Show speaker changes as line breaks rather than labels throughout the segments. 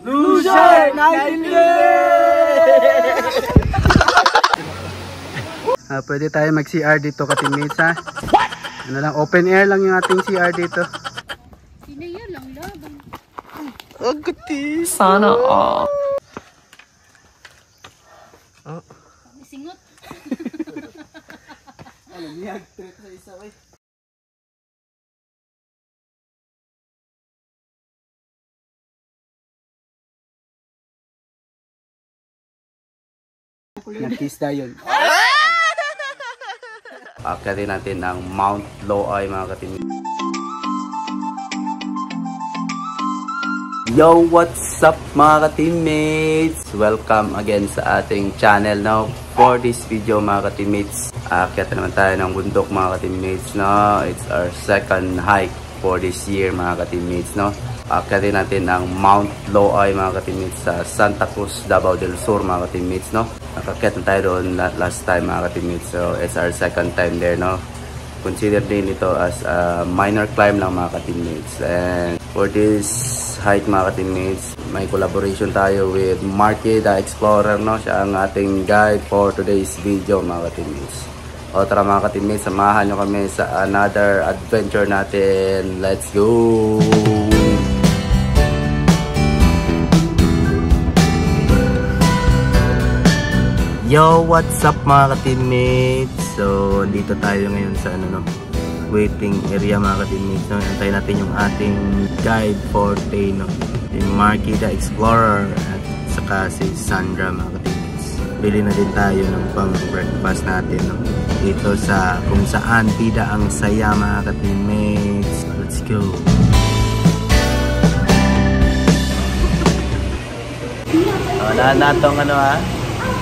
Loser! Pwede tayo mag-CR dito ka-teammates ha. Ano lang, open air lang yung ating CR dito.
Sinaya lang labang.
Agati!
Sana all.
Oh.
Singot.
Ano niya, trip sa isa eh. Nag-kiss na yun. Akyatin natin ang Mount Loay mga ka-teammates. Yo, what's up mga ka-teammates? Welcome again sa ating channel now. For this video mga ka-teammates, akyatin naman tayo ng bundok mga ka-teammates, no? It's our second hike for this year mga ka-teammates, no? Akyatin natin ang Mount Loay mga ka-teammates sa Santa Cruz, Davao del Sur mga ka-teammates, no? Nakakyat na tayo doon last time mga ka-teammates, so it's our second time there, no? Consider din ito as a minor climb lang mga ka-teammates. And for this hike mga ka-teammates, may collaboration tayo with Marky the Explorer, no? Siya ang ating guide for today's video mga ka-teammates. O tara mga ka-teammates, samahan nyo kami sa another adventure natin. Let's go! Yo, what's up mga ka-teammates? So, dito tayo ngayon sa waiting area mga ka-teammates, no? Antayin natin yung ating guide for today, no? Yung Marky the Explorer at saka si Sandra mga ka-teammates. Bili na din tayo ng pang breakfast natin, no? Dito sa kung saan bida ang saya mga ka-teammates. Let's go! Wala na itong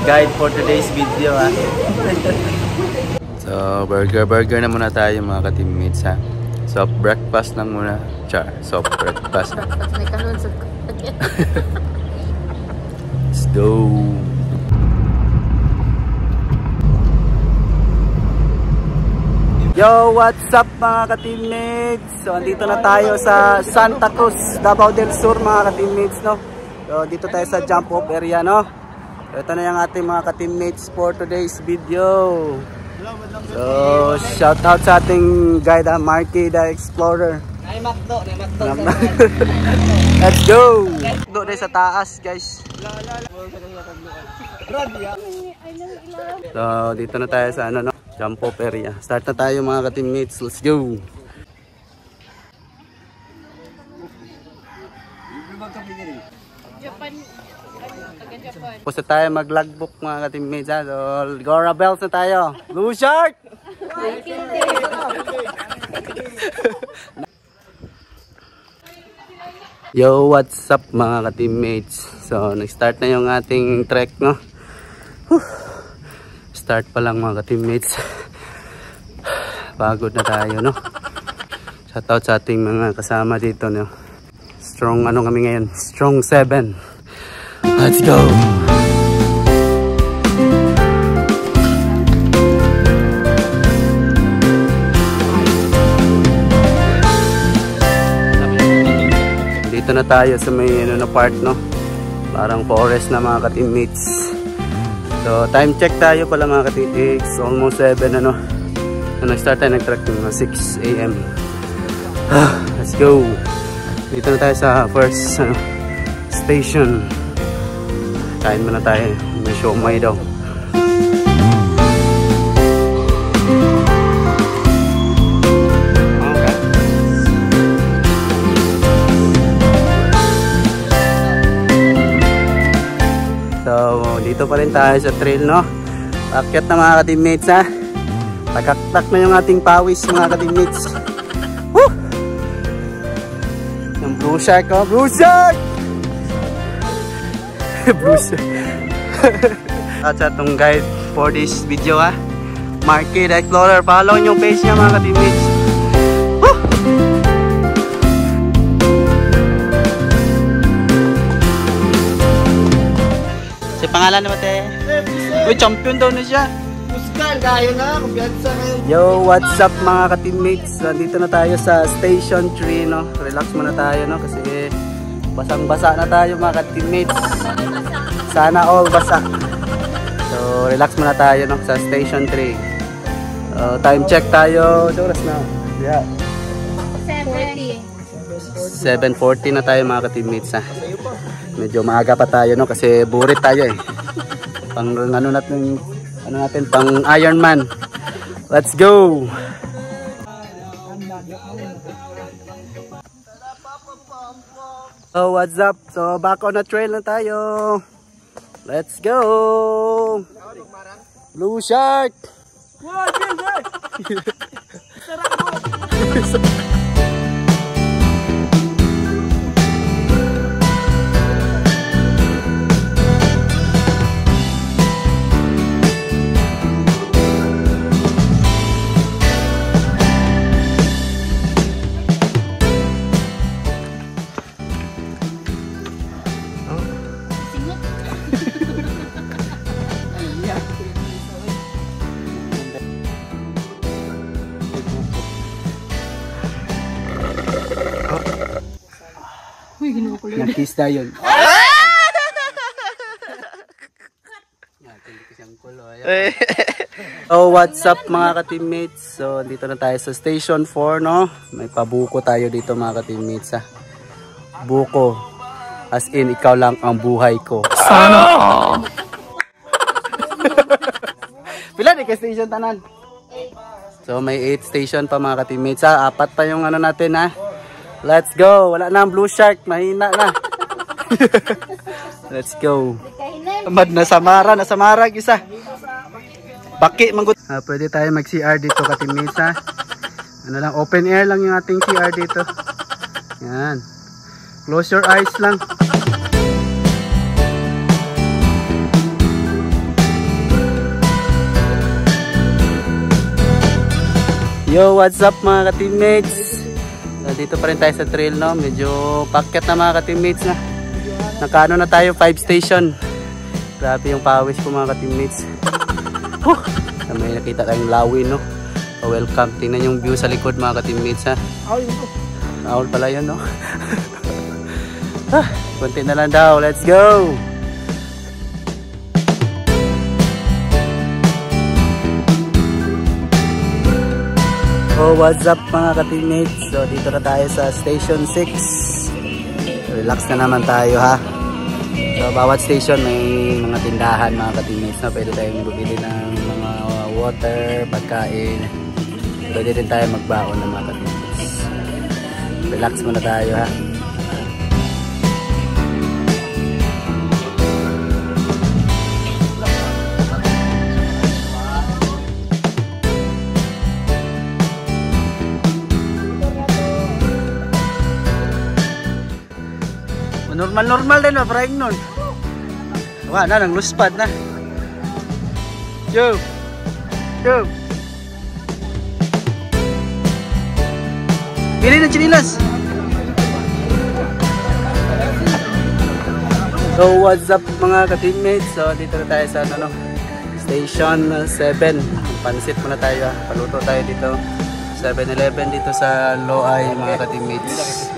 guide for today's video ha. So burger na muna tayo mga ka-teammates ha. Soft breakfast lang muna. Soft breakfast. Let's go. Yo, what's up mga ka-teammates? So andito na tayo sa Santa Cruz, Davao del Sur mga ka-teammates, no. So dito tayo sa jump off area, no. Ito na yung ating mga ka-teammates for today's video. So, shout out sa ating guide, Marky the Explorer. Let's go! Doon sa taas, guys. So, dito na tayo sa jump off area. Start na tayo mga ka-teammates. Let's go! Puso tayo mag-logbook mga ka-teammates ha. So, Gora Bells na tayo. Blue Shark! Yo, what's up mga ka-teammates? So, nag-start na yung ating trek, no? Start pa lang mga ka-teammates. Pagod na tayo, no? Shout out sa ating mga kasama dito, no? Strong kami ngayon? Strong 7. Let's go! Dito na tayo sa may part, no? Parang forest na mga ka-teammates. So time check tayo pala mga ka-teammates. Almost 7 na nag-start tayo nag-track ng 6 AM. Let's go! Dito na tayo sa first station. Kain muna tayo. May siomay daw. Okay. So, dito pa rin tayo sa trail, no? Akyat na mga ka-teammates, ha? Tagaktak na yung ating pawis, mga ka-teammates. Woo! Yung Blue Shark, oh! Blue Shark! Bruce. At sa itong guide for this video ha, Marky the Explorer. Follow yung page niya mga ka-teammates. Si pangalan naman te? Uy, champion daw na siya.
Puskan, kayo na, kumpiyansa kayo.
Yo, what's up mga ka-teammates? Dito na tayo sa Station 3, no? Relax muna tayo, no? Kasi Basang-basa na tayo mga ka-teammates. Sana all basa. So, relax muna tayo no, sa station 3. Time check tayo. Oras na. Yeah. 7:40 na tayo mga ka-teammates ha. Medyo maaga pa tayo no kasi burit tayo eh. Pang ano natin pang Ironman. Let's go. Oh, what's up? So, back on the trail na tayo. Let's go! Blue shark! Wow, nag-kiss tayo yun. Oh, what's up mga ka-teammates? So, dito na tayo sa station 4, no? May pabuko tayo dito mga ka-teammates, ha? Buko. As in, ikaw lang ang buhay ko. Sana! Pila di ka station tanan? So, may 8 station pa mga ka-teammates, ha? 4 pa yung ano natin, ha? Let's go. Wala na ang blue shark. Mahina na. Let's go. Tamad na Samara. Nasamara isa. Baki manggut. Pwede tayo mag-CR dito ka-teammates ha. Ano lang, open air lang yung ating CR dito. Yan. Close your eyes lang. Yo, what's up mga ka-teammates? Dito pa rin tayo sa trail no, medyo packet na mga ka-teammates na. Nakaano na tayo 5 station. Grabe yung pawis ko mga ka-teammates. May nakita tayong lawin no. Welcome, tingnan yung view sa likod mga ka-teammates ha. Aul pala yun no. Kunti na lang daw, let's go. Oh, what's up mga ka-teammates? So, dito na tayo sa Station 6. Relax na naman tayo ha. So, bawat station may mga tindahan mga ka-teammates na pwede tayong bumili ng mga water, pagkain. Pwede din tayo magbaon ng mga ka-teammates. Relax muna tayo ha. Normal din ba, praing nun? Wala na, nang luspad na. Yo! Yo! Pili ng chinilas! So, what's up mga ka-teammates? So, dito na tayo sa ano, Station 7. Pansit muna tayo. Paluto tayo dito. 7-Eleven dito sa Loay mga ka-teammates.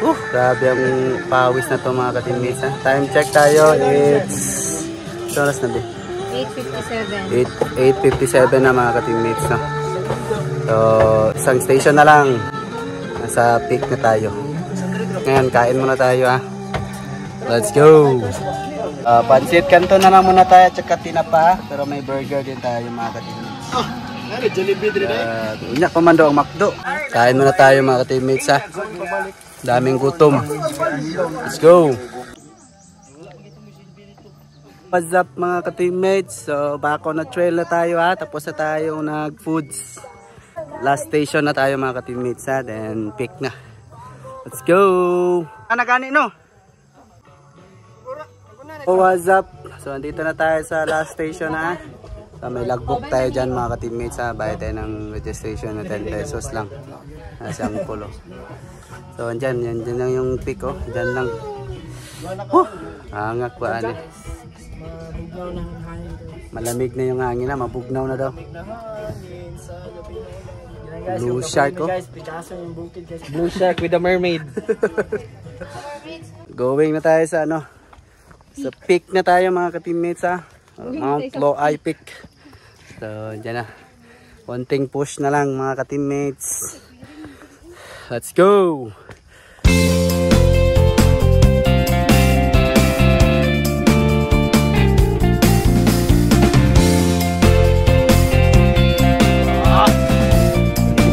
Grabe ang pawis na to mga ka-teammates ha. Time check tayo, it's oras na 8:57 na mga ka-teammates no? So isang station na lang, nasa peak na tayo. Ngayon kain muna tayo ha. Let's go. Pansit kanto na lang muna tayo, tsaka tinapa, pero may burger din tayo mga ka-teammates. Unyak pamando ang McDo. Kain muna tayo mga ka-teammates ha. Daming gutom. Let's go. What's up mga ka-teammates? So back on the trail na tayo ha. Tapos na tayo nag-foods. Last station na tayo mga ka-teammates ha. Then pick na. Let's go. Nagani no? Oh, what's up? So andito na tayo sa last station ha. So, may logbook tayo dyan mga ka-teammates ha. Bayad tayo ng registration na 10 pesos lang. Nasa ang pulo. So andyan, yan lang yung pick oh. Dyan lang. Hangak ba ano? Malamig na yung hangin na, mabugnaw na daw. Blue shark oh. Blue shark with a mermaid. Going na tayo sa ano, sa peak na tayo mga ka-teammates ha. Mount Loay Peak. So dyan na, konting push na lang mga ka-teammates. Let's go!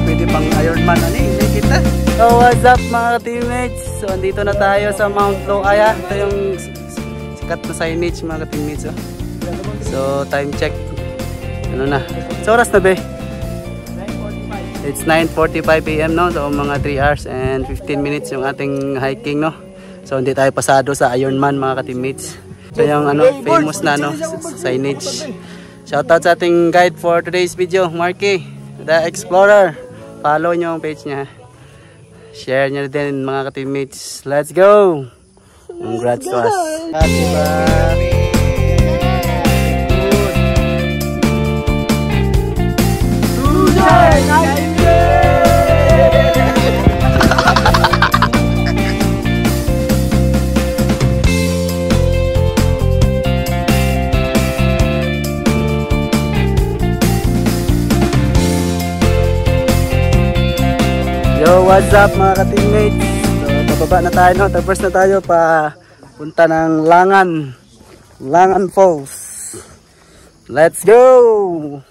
Pwede pang Ironman ano eh, kita. So what's up mga ka-teammates? So andito na tayo sa Mount Loay. Ito yung sikat na signage mga ka-teammates. So time check. Ano na? So oras na ba? It's 9:45 AM no. So mga 3 hours and 15 minutes yung ating hiking no. So hindi tayo pasado sa Ironman mga ka-teammates. So yung ano famous na no signage. Shoutout sa ating guide for today's video, Marky, the Explorer. Follow nyo ang page niya. Share nyo din mga ka-teammates. Let's go! Congrats to us. Diba? Yo, what's up mga ka-teammates? So, pababa na tayo, no? Tapos na tayo pa punta ng Langan Falls. Let's go!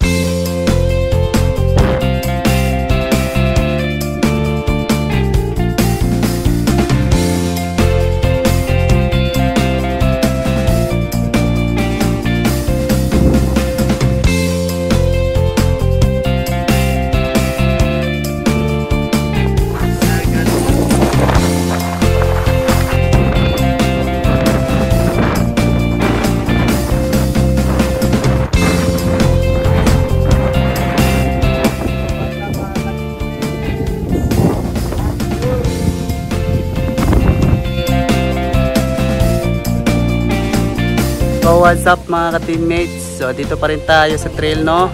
So what's up mga ka-teammates? So dito pa rin tayo sa trail no.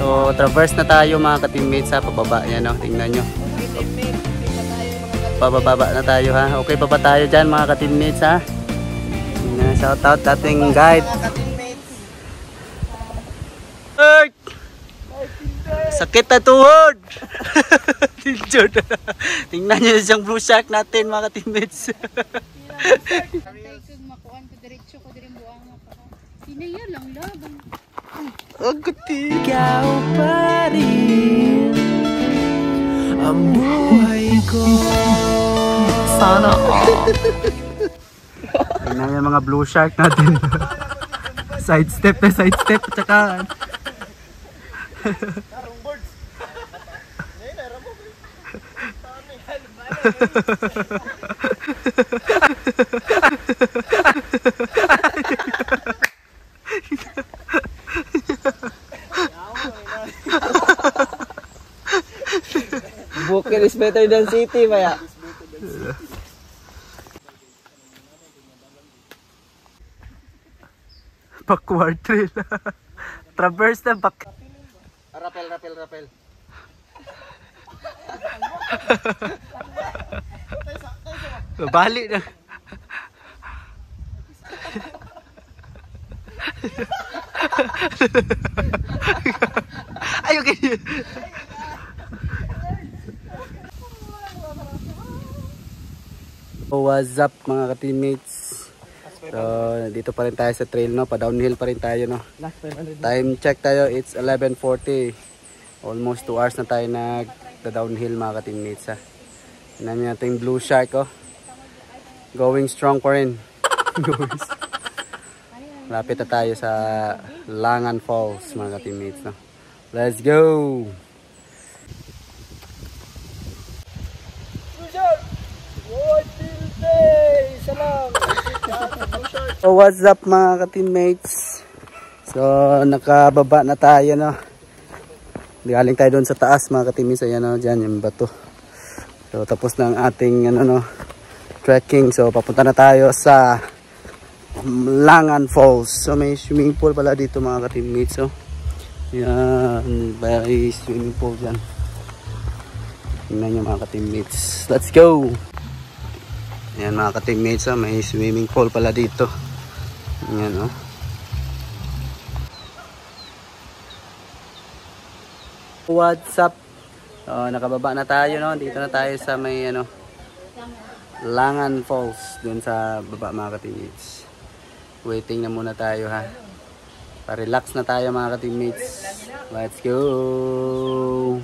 So traverse na tayo mga ka-teammates ha. Pababa yan no. Tingnan nyo. Pababa na tayo ha. Okay pa ba tayo dyan mga ka-teammates ha? Shout out dating guide. Sakit na tuhod. Tingnan nyo yung blue shark natin mga ka-teammates.
Pinaya lang labang.
Agati.
Ikaw pa rin ang buhay ko. Sana all.
Tingnan yung mga blue shark natin. Side step na side step. Tsaka
Bukid is better than city, maya.
backward trail. Traverse na back.
Rapel.
Balik na. Ay, okay. So, what's up mga ka-teammates? So, dito pa rin tayo sa trail no, pa downhill pa rin tayo no. Time check tayo, it's 11:40. Almost 2 hours na tayo nag-downhill mga ka-teammates ha. Tingnan natin yung blue shark oh. Going strong pa rin. Lapit na tayo sa Langan Falls mga ka-teammates no. Let's go! So what's up mga ka-teammates? So nakababa na tayo no. Galing tayo doon sa taas mga ka-teammates. Ayan no, dyan yung bato. So tapos na ang ating ano no, trekking. So papunta na tayo sa Langan Falls. So may swimming pool pala dito mga ka-teammates. So yan, may swimming pool dyan. Tingnan nyo mga ka-teammates. Let's go! Ayan mga ka-teammates, may swimming pool pala dito. Ayan, oh. What's up? Nakababa na tayo, no? Dito na tayo sa may ano, Langan Falls, dun sa baba mga ka-teammates. Waiting na muna tayo, ha. Pa-relax na tayo mga ka-teammates. Let's go!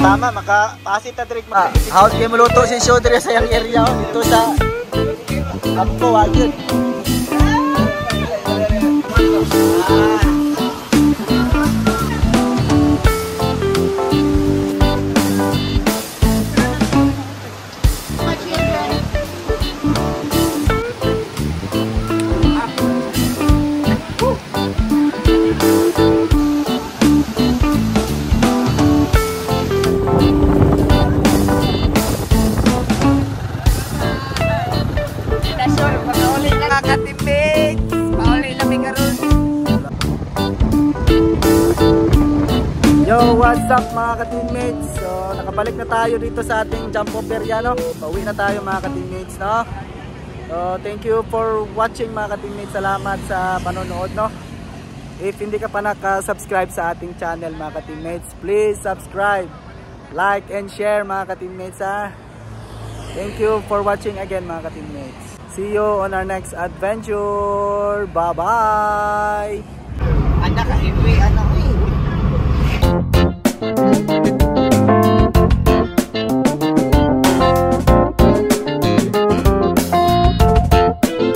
Tama, makapasit na direct mo.
Hawat kayo maluto si show dire sa yung area dito sa Ampo, Wagin. Yo, what's up mga ka-teammates? So, nakabalik na tayo dito sa ating jump off area, no? Pauwi na tayo mga ka-teammates, no? So, thank you for watching mga ka-teammates. Salamat sa panonood, no? If hindi ka pa naka-subscribe sa ating channel mga ka-teammates, please subscribe, like, and share mga ka-teammates, ha? Thank you for watching again mga ka-teammates. See you on our next adventure. Bye-bye!
Anak, hindi, ano?